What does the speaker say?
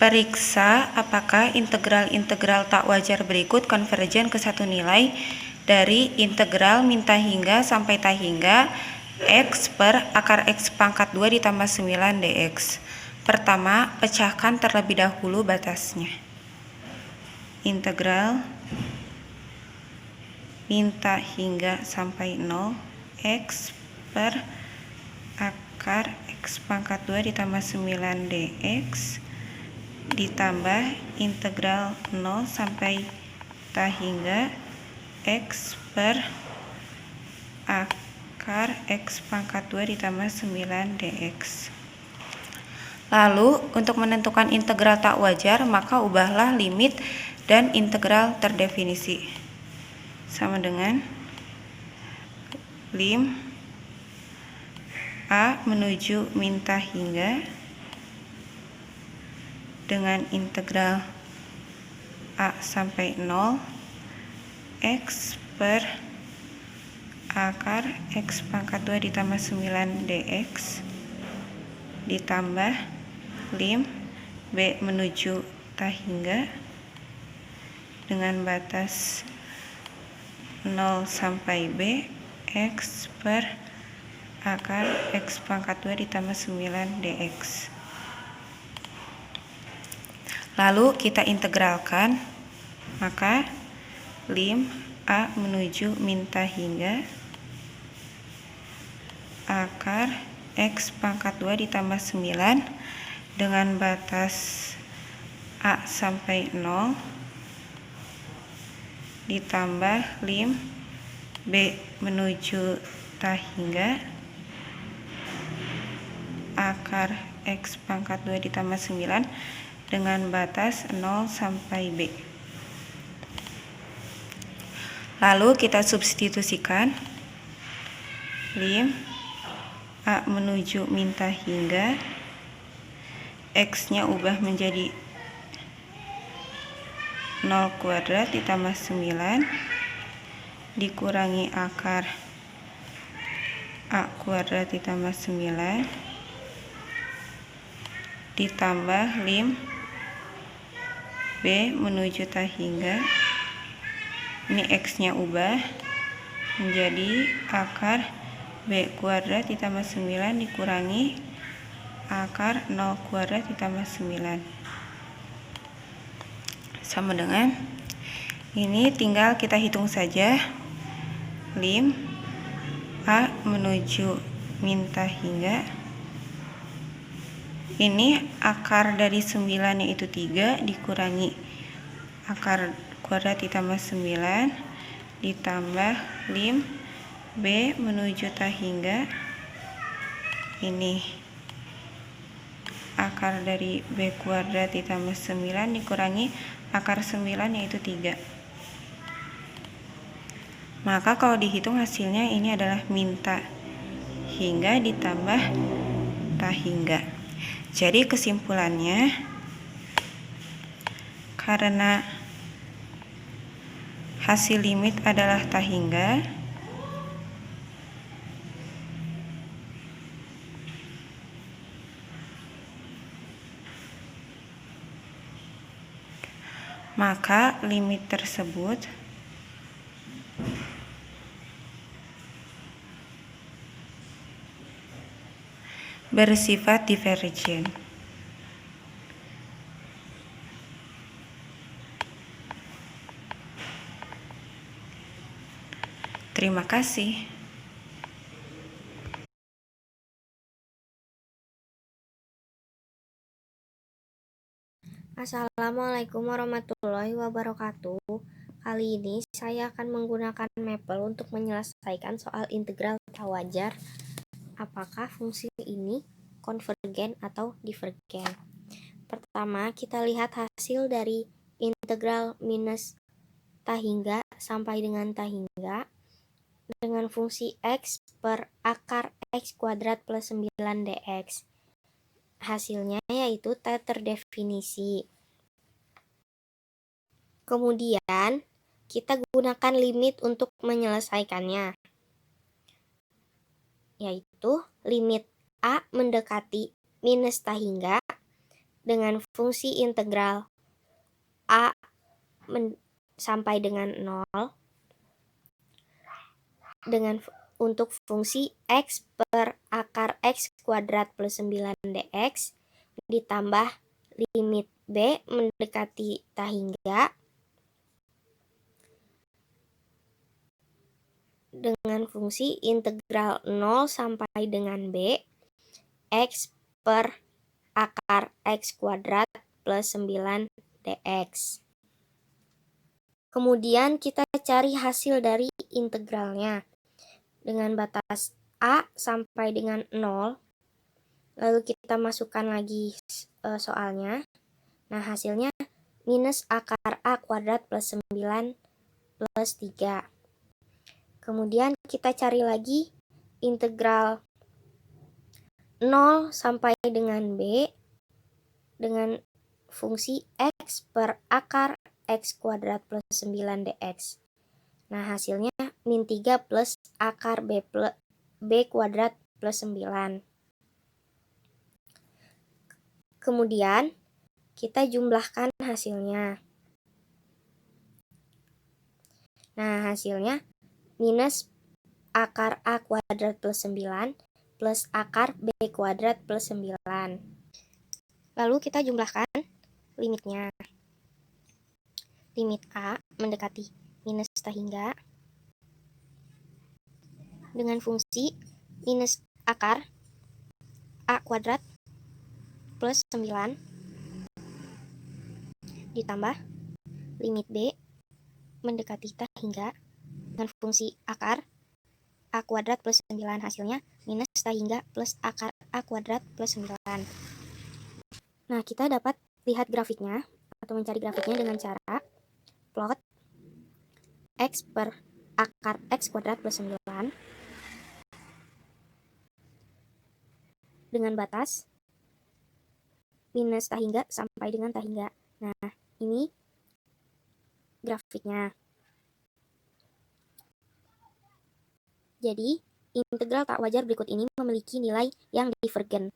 Periksa apakah integral-integral tak wajar berikut konvergen ke satu nilai dari integral min ta hingga sampai ta hingga x per akar x pangkat 2 ditambah 9 dx. Pertama, pecahkan terlebih dahulu batasnya. Integral min ta hingga sampai 0 x per akar x pangkat 2 ditambah 9 dx ditambah integral 0 sampai ta hingga x per akar x pangkat 2 ditambah 9 dx. Lalu, untuk menentukan integral tak wajar, maka ubahlah limit dan integral terdefinisi. Sama dengan lim a menuju min ta hingga dengan integral a sampai 0 x per akar x pangkat 2 ditambah 9 dx ditambah lim b menuju ta hingga dengan batas 0 sampai b x per akar x pangkat 2 ditambah 9 dx. Lalu kita integralkan, maka lim a menuju min ta hingga akar x pangkat 2 ditambah 9 dengan batas a sampai 0 ditambah lim b menuju ta hingga akar x pangkat 2 ditambah 9 dengan batas 0 sampai b. Lalu kita substitusikan lim a menuju min ta hingga x-nya ubah menjadi 0 kuadrat ditambah 9 dikurangi akar a kuadrat ditambah 9 ditambah lim b menuju ta hingga, ini x-nya ubah menjadi akar b kuadrat ditambah 9 dikurangi akar 0 kuadrat ditambah 9 sama dengan ini. Tinggal kita hitung saja lim a menuju min ta hingga, ini akar dari 9 yaitu 3 dikurangi akar kuadrat ditambah 9 ditambah lim b menuju ta hingga, ini akar dari b kuadrat ditambah 9 dikurangi akar 9 yaitu 3. Maka kalau dihitung hasilnya ini adalah min ta hingga ditambah ta hingga. Jadi kesimpulannya, karena hasil limit adalah ta hingga, maka limit tersebut bersifat divergen. Terima kasih. Assalamualaikum warahmatullahi wabarakatuh. Kali ini saya akan menggunakan Maple untuk menyelesaikan soal integral tak wajar. Apakah fungsi ini konvergen atau divergen? Pertama, kita lihat hasil dari integral minus ta hingga sampai dengan ta hingga dengan fungsi x per akar x kuadrat plus 9 dx. Hasilnya yaitu t terdefinisi. Kemudian kita gunakan limit untuk menyelesaikannya, yaitu limit a mendekati minus ta hingga dengan fungsi integral A sampai dengan 0 untuk fungsi X per akar X kuadrat plus 9 dx ditambah limit B mendekati tak hingga dengan fungsi integral 0 sampai dengan B X per akar X kuadrat plus 9 dx. Kemudian kita cari hasil dari integralnya dengan batas A sampai dengan 0. Lalu kita masukkan lagi soalnya. Nah, hasilnya minus akar A kuadrat plus 9 plus 3. Kemudian kita cari lagi integral 0 sampai dengan B dengan fungsi X per akar X kuadrat plus 9 dx. Nah, hasilnya min 3 plus akar B kuadrat plus 9. Kemudian, kita jumlahkan hasilnya. Nah, hasilnya minus akar A kuadrat plus 9 plus akar B kuadrat plus 9. Lalu kita jumlahkan limitnya. Limit A mendekati minus tak hingga dengan fungsi minus akar A kuadrat plus 9 ditambah limit B mendekati tak hingga dengan fungsi akar A kuadrat plus 9, hasilnya minus tak hingga plus akar A kuadrat plus 9. Nah, kita dapat lihat grafiknya atau mencari grafiknya dengan cara plot X per akar X kuadrat plus 9 dengan batas minus tak hingga sampai dengan tak hingga. Nah, ini grafiknya. Jadi, integral tak wajar berikut ini memiliki nilai yang divergen.